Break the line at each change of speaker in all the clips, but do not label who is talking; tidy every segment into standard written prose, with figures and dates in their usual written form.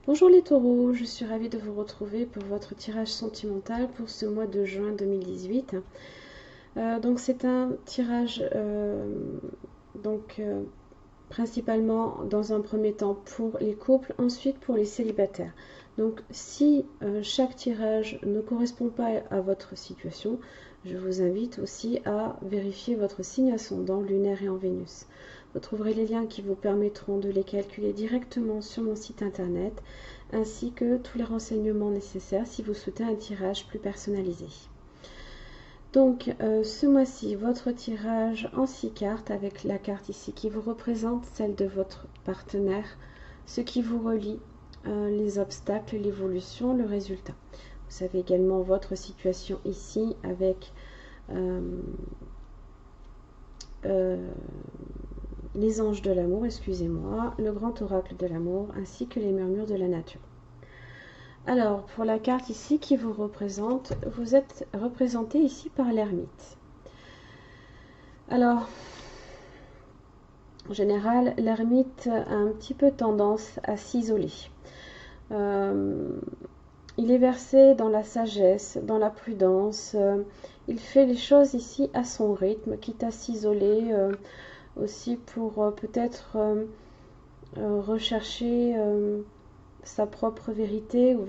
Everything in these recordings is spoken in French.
Bonjour les taureaux, je suis ravie de vous retrouver pour votre tirage sentimental pour ce mois de juin 2018. Donc c'est un tirage principalement dans un premier temps pour les couples, ensuite pour les célibataires. Donc si chaque tirage ne correspond pas à votre situation, je vous invite aussi à vérifier votre signe ascendant lunaire et en Vénus. Vous trouverez les liens qui vous permettront de les calculer directement sur mon site internet, ainsi que tous les renseignements nécessaires si vous souhaitez un tirage plus personnalisé. Donc ce mois-ci, votre tirage en 6 cartes avec la carte ici qui vous représente, celle de votre partenaire, ce qui vous relie, les obstacles, l'évolution, le résultat. Vous avez également votre situation ici avec les anges de l'amour, excusez-moi, le grand oracle de l'amour, ainsi que les murmures de la nature. Alors, pour la carte ici qui vous représente, vous êtes représenté ici par l'ermite. Alors, en général, l'ermite a un petit peu tendance à s'isoler. Il est versé dans la sagesse, dans la prudence. Il fait les choses ici à son rythme, quitte à s'isoler aussi pour peut-être rechercher sa propre vérité ou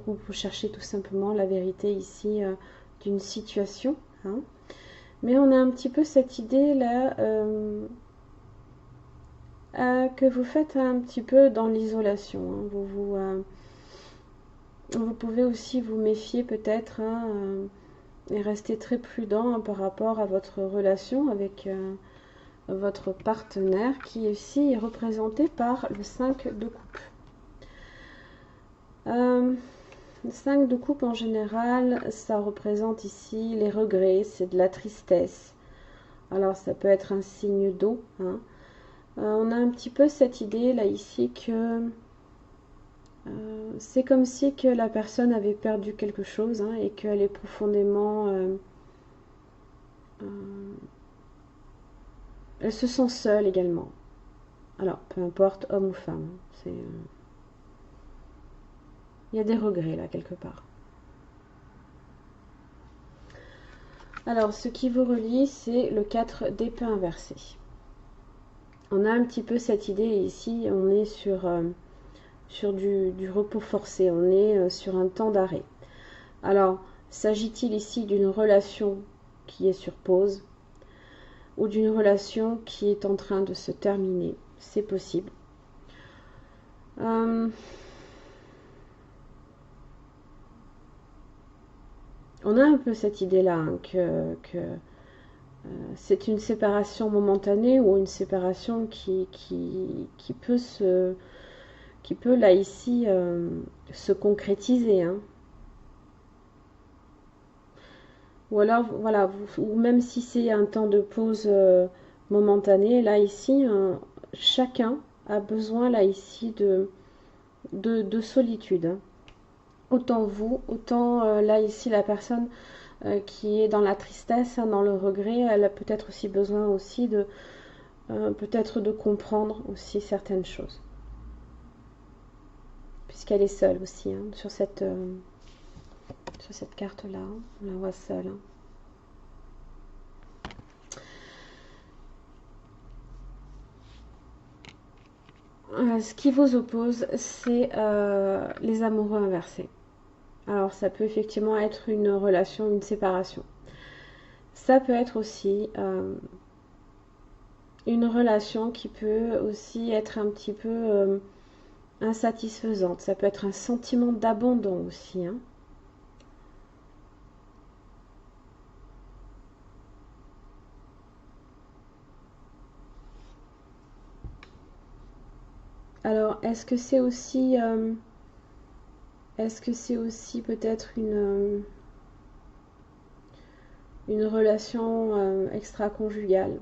vous cherchez tout simplement la vérité ici d'une situation. Hein. Mais on a un petit peu cette idée là que vous faites un petit peu dans l'isolation. Hein. Vous pouvez aussi vous méfier peut-être et rester très prudent hein, par rapport à votre relation avec votre partenaire qui ici est représenté par le 5 de coupe. Le 5 de coupe en général, ça représente ici les regrets, c'est de la tristesse. Alors ça peut être un signe d'eau. Hein. On a un petit peu cette idée là ici que c'est comme si que la personne avait perdu quelque chose hein, et qu'elle est profondément... elle se sent seule également. Alors peu importe homme ou femme. C'est... il y a des regrets là quelque part. Alors ce qui vous relie c'est le 4 d'épée inversé. On a un petit peu cette idée ici, on est sur du repos forcé, on est sur un temps d'arrêt. Alors s'agit-il ici d'une relation qui est sur pause ou d'une relation qui est en train de se terminer? C'est possible. On a un peu cette idée-là hein, que c'est une séparation momentanée ou une séparation qui peut là ici se concrétiser. Hein. Ou alors, voilà, ou même si c'est un temps de pause momentané, là ici, chacun a besoin là ici de solitude. Hein. Autant vous, autant là ici la personne qui est dans la tristesse, hein, dans le regret, elle a peut-être aussi besoin aussi de peut-être de comprendre aussi certaines choses. Puisqu'elle est seule aussi hein, sur cette carte-là, on la voit seule. Hein. Ce qui vous oppose, c'est les amoureux inversés. Alors ça peut effectivement être une relation, une séparation. Ça peut être aussi une relation qui peut aussi être un petit peu insatisfaisante. Ça peut être un sentiment d'abandon aussi. Hein. Alors, est-ce que c'est aussi peut-être une relation extra-conjugale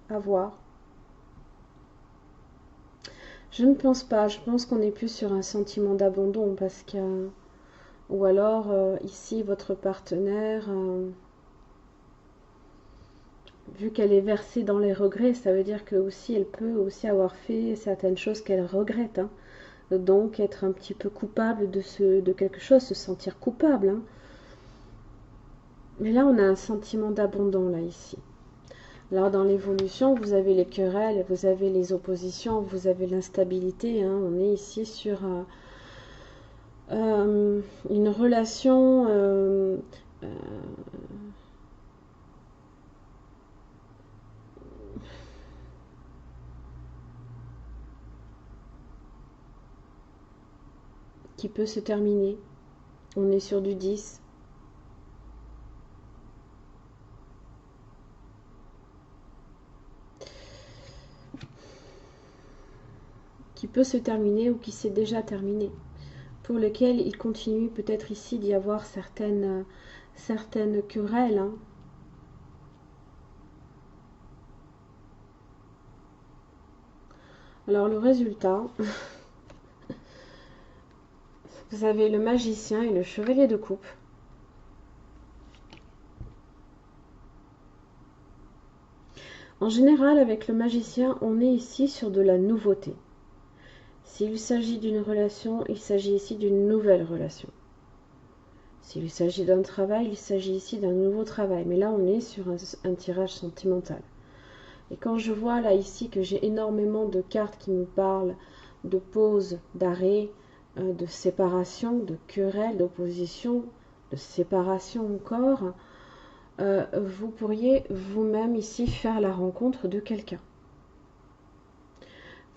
à voir? Je ne pense pas. Je pense qu'on est plus sur un sentiment d'abandon parce que, ou alors ici votre partenaire, vu qu'elle est versée dans les regrets, ça veut dire que aussi elle peut aussi avoir fait certaines choses qu'elle regrette. Hein. donc être un petit peu coupable de quelque chose, se sentir coupable, hein. Mais là, on a un sentiment d'abandon, là, ici. Alors, dans l'évolution, vous avez les querelles, vous avez les oppositions, vous avez l'instabilité, hein. On est ici sur une relation qui peut se terminer. On est sur du 10. Qui peut se terminer ou qui s'est déjà terminé. Pour lequel il continue peut-être ici d'y avoir certaines querelles, hein. Alors le résultat, vous avez le magicien et le chevalier de coupe. En général, avec le magicien, on est ici sur de la nouveauté. S'il s'agit d'une relation, il s'agit ici d'une nouvelle relation. S'il s'agit d'un travail, il s'agit ici d'un nouveau travail. Mais là, on est sur un tirage sentimental. Et quand je vois là ici que j'ai énormément de cartes qui me parlent de pause, d'arrêt, de séparation, de querelle, d'opposition, de séparation encore, vous pourriez vous-même ici faire la rencontre de quelqu'un.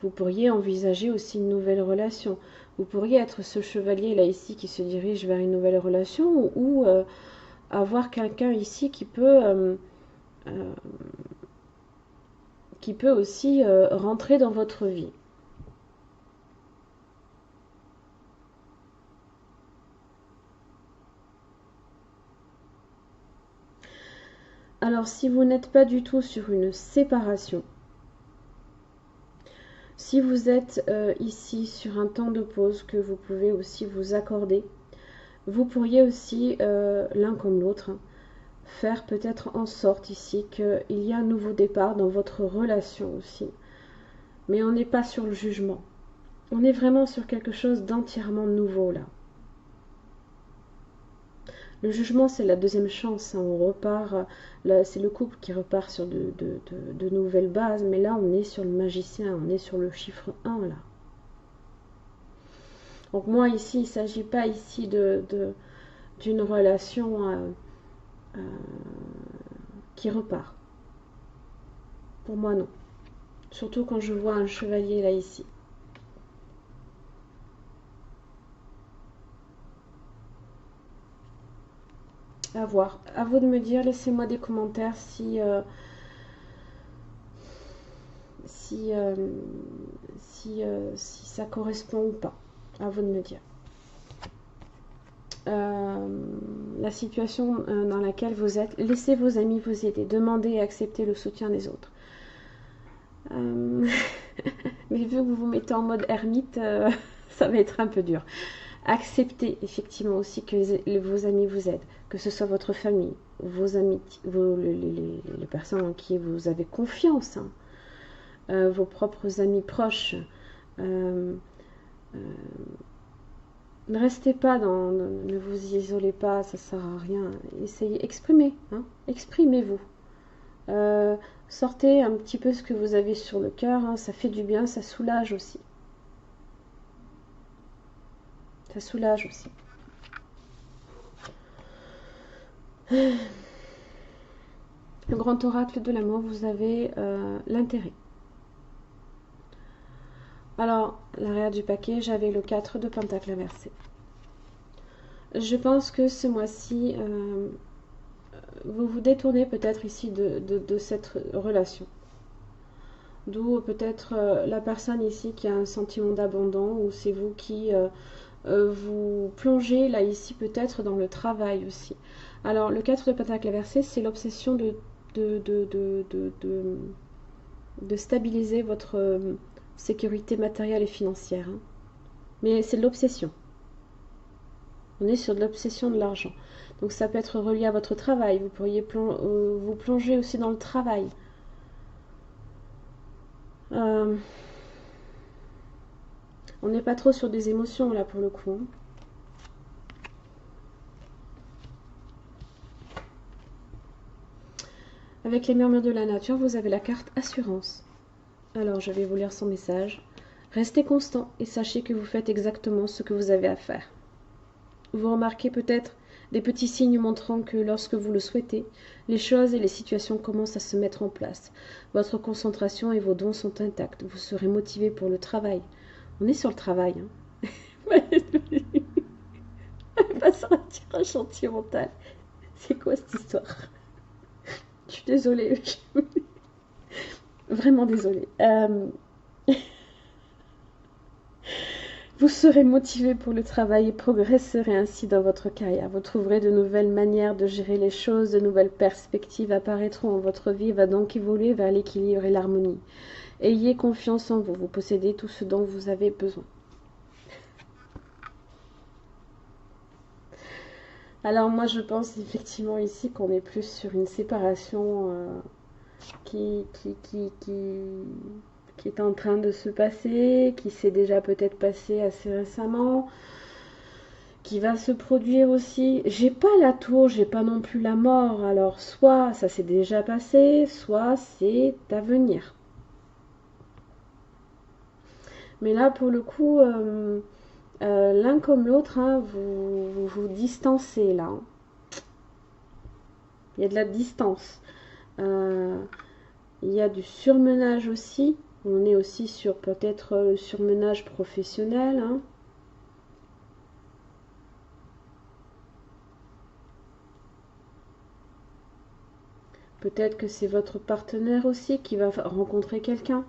Vous pourriez envisager aussi une nouvelle relation. Vous pourriez être ce chevalier là ici qui se dirige vers une nouvelle relation ou avoir quelqu'un ici qui peut aussi rentrer dans votre vie. Alors si vous n'êtes pas du tout sur une séparation, si vous êtes ici sur un temps de pause que vous pouvez aussi vous accorder, vous pourriez aussi, l'un comme l'autre, faire peut-être en sorte ici qu'il y a un nouveau départ dans votre relation aussi. Mais on n'est pas sur le jugement. On est vraiment sur quelque chose d'entièrement nouveau là. Le jugement, c'est la deuxième chance, hein. On repart, c'est le couple qui repart sur de nouvelles bases, mais là, on est sur le magicien, on est sur le chiffre 1 là. Donc moi, ici, il ne s'agit pas ici d'une relation qui repart. Pour moi, non. Surtout quand je vois un chevalier là ici. À voir. À vous de me dire, laissez-moi des commentaires si ça correspond ou pas. À vous de me dire. La situation dans laquelle vous êtes, laissez vos amis vous aider, demandez et acceptez le soutien des autres. Mais vu que vous vous mettez en mode ermite, ça va être un peu dur. Acceptez effectivement aussi que vos amis vous aident, que ce soit votre famille, vos amis, les personnes en qui vous avez confiance, hein, vos propres amis proches. Ne restez pas ne vous isolez pas, ça sert à rien. Essayez, exprimez, hein, exprimez-vous. Sortez un petit peu ce que vous avez sur le cœur, hein, ça fait du bien, ça soulage aussi. Ça soulage aussi. Le grand oracle de l'amour, vous avez l'intérêt. Alors, l'arrière du paquet, j'avais le 4 de pentacle inversé. Je pense que ce mois-ci, vous vous détournez peut-être ici de cette relation. D'où peut-être la personne ici qui a un sentiment d'abandon, ou c'est vous qui vous plongez là ici peut-être dans le travail aussi. Alors, le 4 de pentacle inversé, c'est l'obsession de stabiliser votre sécurité matérielle et financière. Hein. Mais c'est de l'obsession. On est sur de l'obsession de l'argent. Donc ça peut être relié à votre travail. Vous pourriez vous plonger aussi dans le travail. On n'est pas trop sur des émotions là pour le coup. Avec les murmures de la nature, vous avez la carte assurance. Alors je vais vous lire son message. Restez constant et sachez que vous faites exactement ce que vous avez à faire. Vous remarquez peut-être des petits signes montrant que lorsque vous le souhaitez, les choses et les situations commencent à se mettre en place. Votre concentration et vos dons sont intacts. Vous serez motivé pour le travail. On est sur le travail. Hein. Pas sur un tirage sentimental. C'est quoi cette histoire? Je suis désolée. Vraiment désolée. Vous serez motivé pour le travail et progresserez ainsi dans votre carrière. Vous trouverez de nouvelles manières de gérer les choses, de nouvelles perspectives apparaîtront en votre vie, va donc évoluer vers l'équilibre et l'harmonie. Ayez confiance en vous, vous possédez tout ce dont vous avez besoin. Alors moi je pense effectivement ici qu'on est plus sur une séparation qui est en train de se passer, qui s'est déjà peut-être passé assez récemment, qui va se produire aussi. J'ai pas la tour, j'ai pas non plus la mort, alors soit ça s'est déjà passé, soit c'est à venir. Mais là pour le coup, l'un comme l'autre, hein, vous vous distancez là. Il y a de la distance. Il y a du surmenage aussi. On est aussi sur peut-être surmenage professionnel. Hein. Peut-être que c'est votre partenaire aussi qui va rencontrer quelqu'un.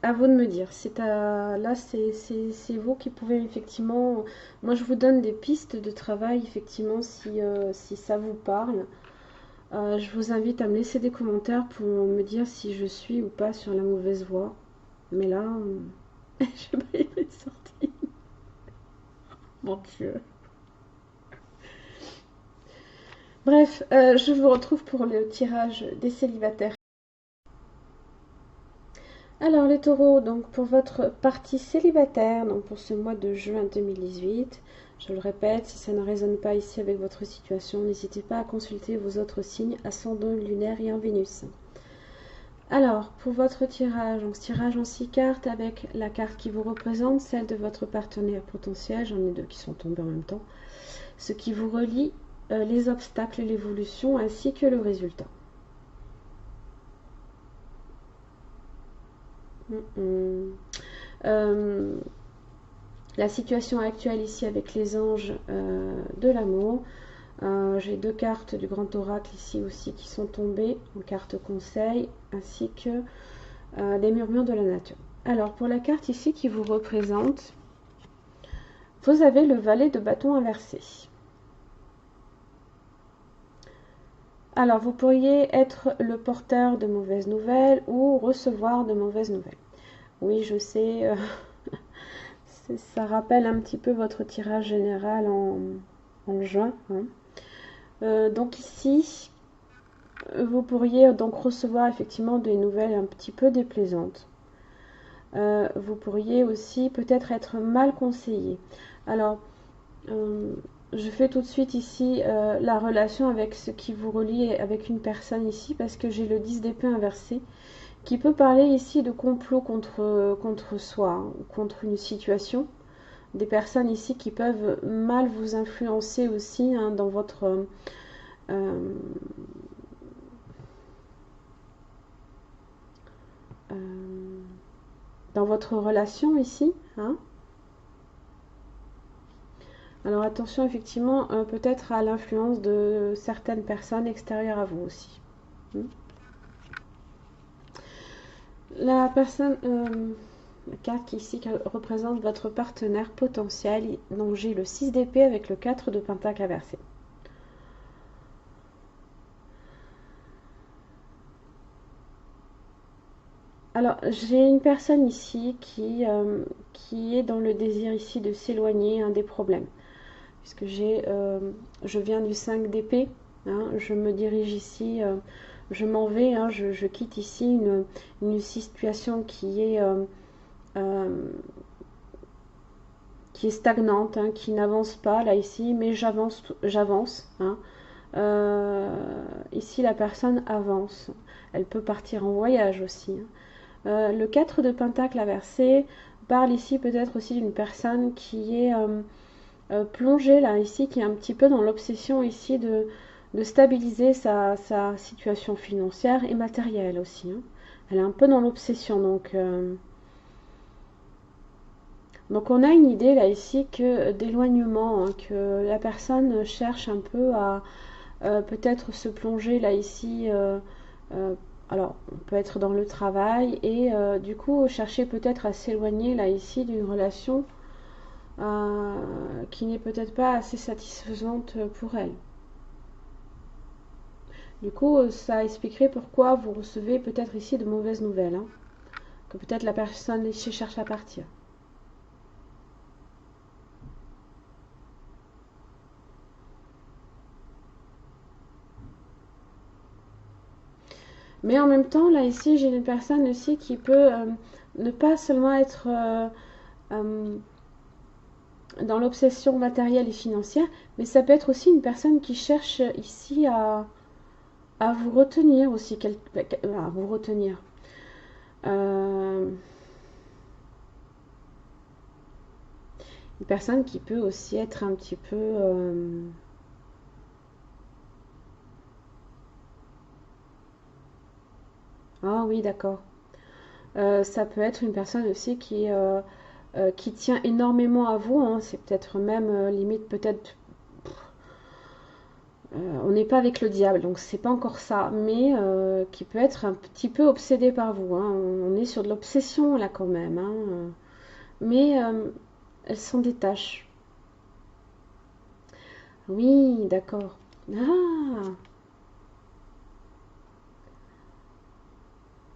À vous de me dire. Là, c'est vous qui pouvez effectivement... Moi, je vous donne des pistes de travail, effectivement, si ça vous parle. Je vous invite à me laisser des commentaires pour me dire si je suis ou pas sur la mauvaise voie. Mais là, je sais pas, il est sorti. Mon Dieu. Bref, je vous retrouve pour le tirage des célibataires. Alors les taureaux, donc pour votre partie célibataire, donc pour ce mois de juin 2018, je le répète, si ça ne résonne pas ici avec votre situation, n'hésitez pas à consulter vos autres signes, ascendant lunaire et en Vénus. Alors, pour votre tirage, donc tirage en 6 cartes avec la carte qui vous représente, celle de votre partenaire potentiel, j'en ai deux qui sont tombés en même temps, ce qui vous relie, les obstacles, l'évolution ainsi que le résultat. La situation actuelle ici avec les anges de l'amour. J'ai deux cartes du grand oracle ici aussi qui sont tombées en carte conseil ainsi que des murmures de la nature. Alors pour la carte ici qui vous représente, vous avez le valet de bâton inversé. Alors vous pourriez être le porteur de mauvaises nouvelles ou recevoir de mauvaises nouvelles. Oui, je sais, ça rappelle un petit peu votre tirage général en juin. Hein. Donc ici, vous pourriez donc recevoir effectivement des nouvelles un petit peu déplaisantes. Vous pourriez aussi peut-être être mal conseillé. Alors, je fais tout de suite ici la relation avec ce qui vous relie avec une personne ici parce que j'ai le 10 d'épée inversé qui peut parler ici de complot contre soi, hein, contre une situation. Des personnes ici qui peuvent mal vous influencer aussi hein, dans votre... dans votre relation ici. Hein. Alors attention effectivement peut-être à l'influence de certaines personnes extérieures à vous aussi. La personne, la carte ici qui représente votre partenaire potentiel, donc j'ai le 6 d'épée avec le 4 de pentacle inversé. Alors, j'ai une personne ici qui est dans le désir ici de s'éloigner des problèmes. Puisque je viens du 5 d'épée, hein, je me dirige ici je m'en vais, hein, je quitte ici une situation euh, qui est stagnante, hein, qui n'avance pas là ici, mais j'avance. Hein. Ici, la personne avance. Elle peut partir en voyage aussi. Hein. Le 4 de Pentacle inversé parle ici peut-être aussi d'une personne qui est plongée là ici, qui est un petit peu dans l'obsession ici de stabiliser sa situation financière et matérielle aussi. Hein. Elle est un peu dans l'obsession, donc on a une idée là ici que d'éloignement, hein, que la personne cherche un peu à peut-être se plonger là ici. Euh, alors on peut être dans le travail et du coup chercher peut-être à s'éloigner là ici d'une relation qui n'est peut-être pas assez satisfaisante pour elle. Du coup, ça expliquerait pourquoi vous recevez peut-être ici de mauvaises nouvelles, hein, que peut-être la personne ici cherche à partir. Mais en même temps, là ici, j'ai une personne aussi qui peut ne pas seulement être euh, dans l'obsession matérielle et financière, mais ça peut être aussi une personne qui cherche ici à vous retenir aussi, à vous retenir. Euh, une personne qui peut aussi être un petit peu... Ah oui, d'accord. Ça peut être une personne aussi qui tient énormément à vous. Hein. C'est peut-être même limite peut-être on n'est pas avec le diable, donc c'est pas encore ça, mais qui peut être un petit peu obsédé par vous. Hein. On est sur de l'obsession là quand même. Hein. Mais elle s'en détache. Oui, d'accord. Ah,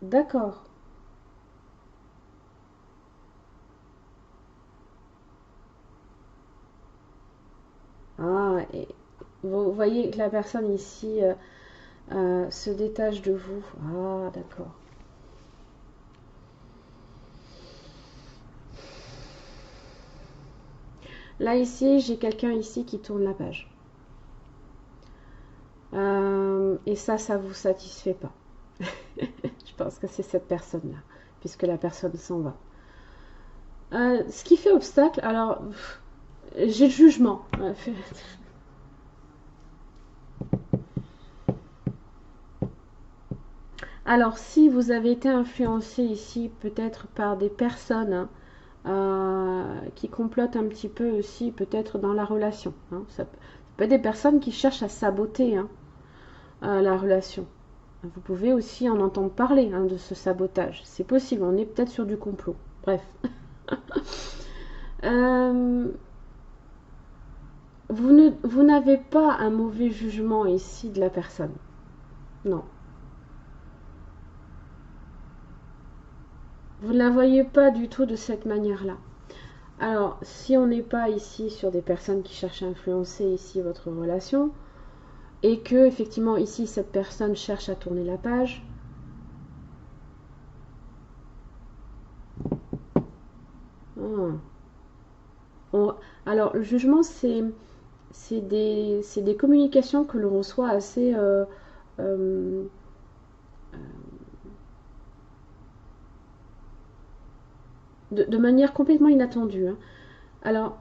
d'accord. Ah, et vous voyez que la personne ici se détache de vous. Ah, d'accord. Là ici, j'ai quelqu'un ici qui tourne la page. Et ça vous satisfait pas. Je pense que c'est cette personne-là, puisque la personne s'en va. Ce qui fait obstacle, alors j'ai le jugement. Alors si vous avez été influencé ici peut-être par des personnes qui complotent un petit peu aussi peut-être dans la relation. Hein, ça peut être des personnes qui cherchent à saboter hein, la relation. Vous pouvez aussi en entendre parler hein, de ce sabotage. C'est possible, on est peut-être sur du complot. Bref. Euh, vous n'avez pas un mauvais jugement ici de la personne. Non. Vous ne la voyez pas du tout de cette manière-là. Alors, si on n'est pas ici sur des personnes qui cherchent à influencer ici votre relation, et que effectivement ici cette personne cherche à tourner la page, oh, on- alors le jugement c'est des communications que l'on reçoit assez euh, de manière complètement inattendue. Hein. Alors,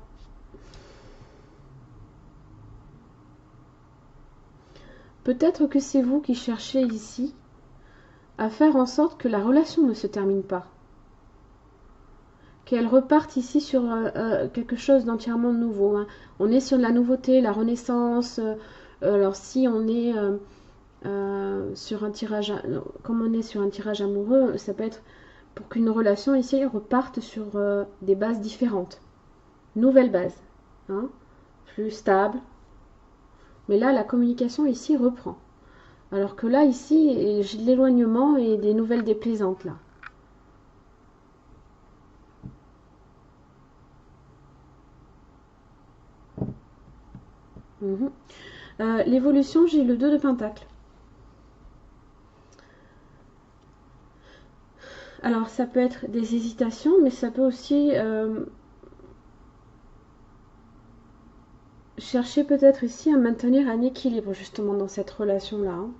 peut-être que c'est vous qui cherchez ici à faire en sorte que la relation ne se termine pas, qu'elle reparte ici sur quelque chose d'entièrement nouveau. Hein. On est sur la nouveauté, la renaissance. Alors si on est sur un tirage, comme on est sur un tirage amoureux, ça peut être pour qu'une relation ici reparte sur des bases différentes, nouvelles bases, hein, plus stables. Mais là, la communication ici reprend. Alors que là, ici, j'ai de l'éloignement et des nouvelles déplaisantes là. Mhm. L'évolution, j'ai le 2 de pentacle. Alors ça peut être des hésitations, mais ça peut aussi chercher peut-être ici à maintenir un équilibre justement dans cette relation-là, hein.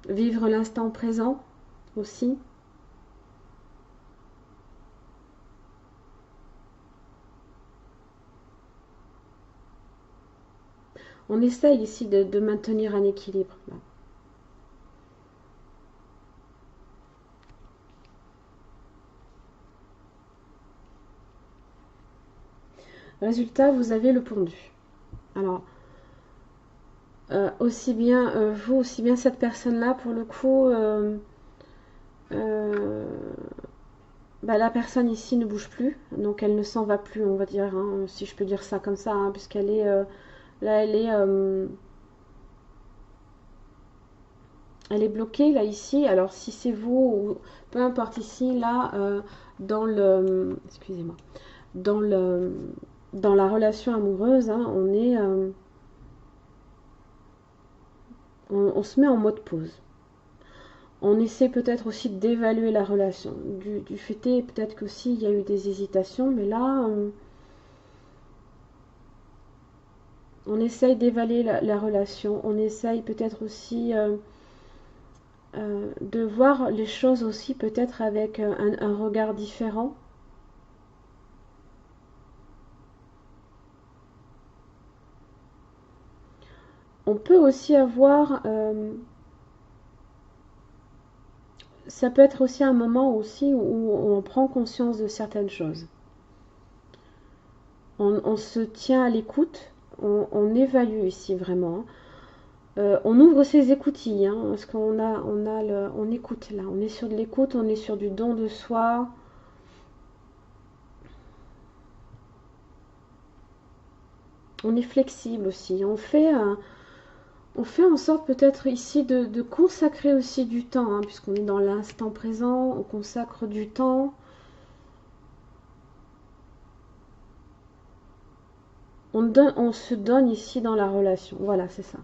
Vivre l'instant présent aussi. On essaye ici de maintenir un équilibre, là. Résultat, vous avez le pendu. Alors, aussi bien vous, aussi bien cette personne-là, pour le coup, euh, bah, la personne ici ne bouge plus, donc elle ne s'en va plus, on va dire, hein, si je peux dire ça comme ça, hein, puisqu'elle est là, elle est bloquée là ici. Alors si c'est vous ou peu importe ici, là, dans le, excusez-moi, dans le, dans la relation amoureuse, hein, on se met en mode pause. On essaie peut-être aussi d'évaluer la relation. Du fait est peut-être qu'aussi il y a eu des hésitations, mais là, on essaye d'évaluer la relation. On essaye peut-être aussi de voir les choses aussi peut-être avec un regard différent. On peut aussi avoir, ça peut être aussi un moment aussi où on prend conscience de certaines choses. On se tient à l'écoute, on évalue ici vraiment, hein. On ouvre ses écoutilles, hein, parce on écoute là, on est sur de l'écoute, on est sur du don de soi. On est flexible aussi. On fait en sorte peut-être ici de consacrer aussi du temps, hein, puisqu'on est dans l'instant présent, on consacre du temps. On se donne ici dans la relation. Voilà, c'est ça.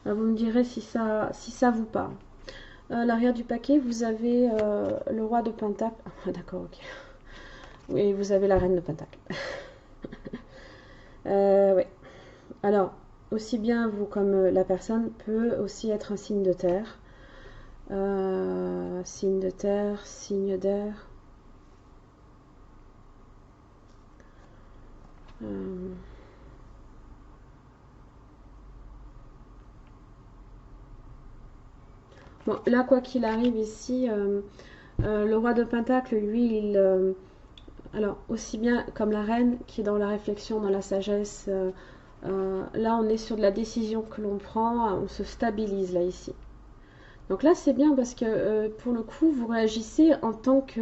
Vous me direz si ça vous parle. À l'arrière du paquet, vous avez le roi de Pentacle. Ah, d'accord, ok. Oui, vous avez la reine de Pentacle. Oui. Alors, aussi bien vous comme la personne peut aussi être un signe de terre. Signe de terre, signe d'air. Euh, Bon, là, quoi qu'il arrive ici, le roi de Pentacle, lui, alors, aussi bien comme la reine qui est dans la réflexion, dans la sagesse, là, on est sur de la décision que l'on prend, on se stabilise là, ici. Donc là, c'est bien parce que pour le coup, vous réagissez en tant que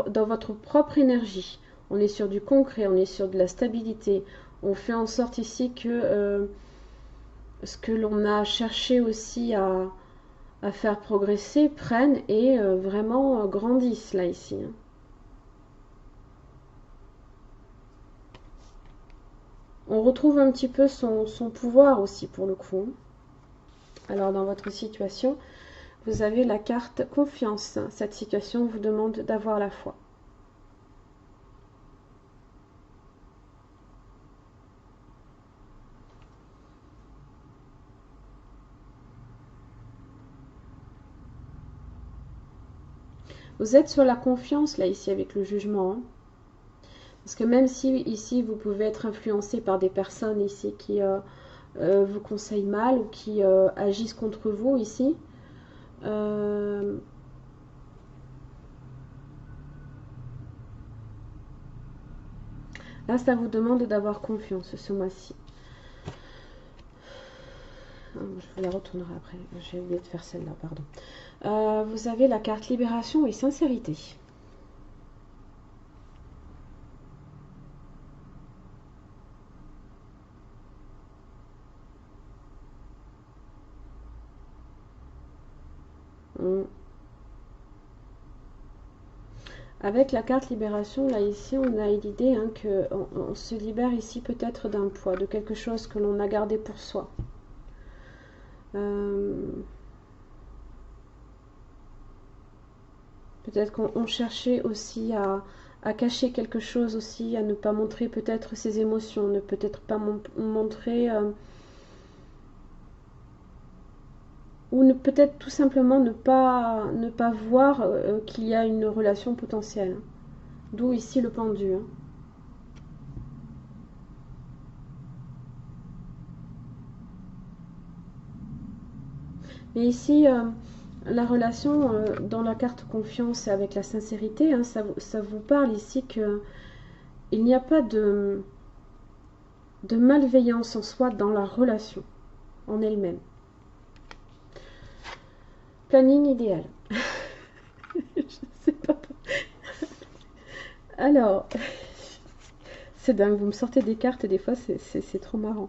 dans votre propre énergie. On est sur du concret, on est sur de la stabilité. On fait en sorte ici que ce que l'on a cherché aussi à faire progresser prenne et vraiment grandisse là ici, hein. On retrouve un petit peu son pouvoir aussi pour le coup. Alors dans votre situation, vous avez la carte confiance. Cette situation vous demande d'avoir la foi. Vous êtes sur la confiance là ici avec le jugement, hein. Parce que même si ici vous pouvez être influencé par des personnes ici qui vous conseillent mal ou qui agissent contre vous ici, euh, là ça vous demande d'avoir confiance ce mois-ci. Je vous la retournerai après, j'ai oublié de faire celle-là, pardon. Vous avez la carte libération et sincérité. Avec la carte libération, là ici, on a l'idée hein, qu'on se libère ici peut-être d'un poids, de quelque chose que l'on a gardé pour soi. Peut-être qu'on cherchait aussi à cacher quelque chose aussi, à ne pas montrer peut-être ses émotions, ne peut-être pas montrer... ou peut-être tout simplement ne pas voir qu'il y a une relation potentielle. D'où ici le pendu. Hein. Mais ici, la relation dans la carte confiance et avec la sincérité, hein, ça vous parle ici que il n'y a pas de malveillance en soi dans la relation en elle-même. Planning idéal. Je sais pas. Alors, c'est dingue, vous me sortez des cartes et des fois c'est trop marrant.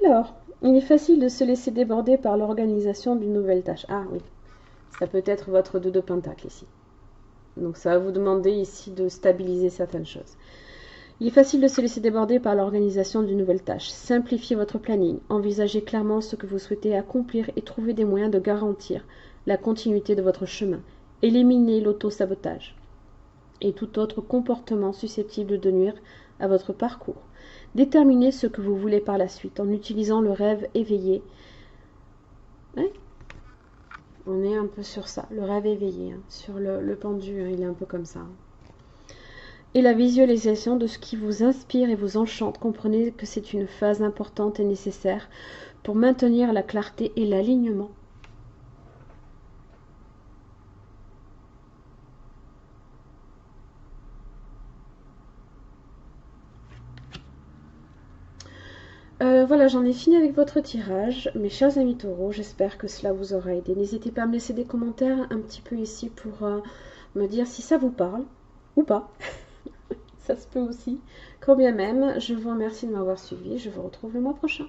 Alors, il est facile de se laisser déborder par l'organisation d'une nouvelle tâche. Ah oui, ça peut être votre 2 de pentacle ici. Donc ça va vous demander ici de stabiliser certaines choses. Il est facile de se laisser déborder par l'organisation d'une nouvelle tâche. Simplifiez votre planning, envisagez clairement ce que vous souhaitez accomplir et trouvez des moyens de garantir la continuité de votre chemin. Éliminez l'auto-sabotage et tout autre comportement susceptible de nuire à votre parcours. Déterminez ce que vous voulez par la suite en utilisant le rêve éveillé. Ouais. On est un peu sur ça, le rêve éveillé, hein, sur le pendu, hein, il est un peu comme ça. Et la visualisation de ce qui vous inspire et vous enchante. Comprenez que c'est une phase importante et nécessaire pour maintenir la clarté et l'alignement. Voilà, j'en ai fini avec votre tirage, mes chers amis taureaux, j'espère que cela vous aura aidé. N'hésitez pas à me laisser des commentaires un petit peu ici pour me dire si ça vous parle ou pas. Ça se peut aussi. Quand bien même, je vous remercie de m'avoir suivi, je vous retrouve le mois prochain.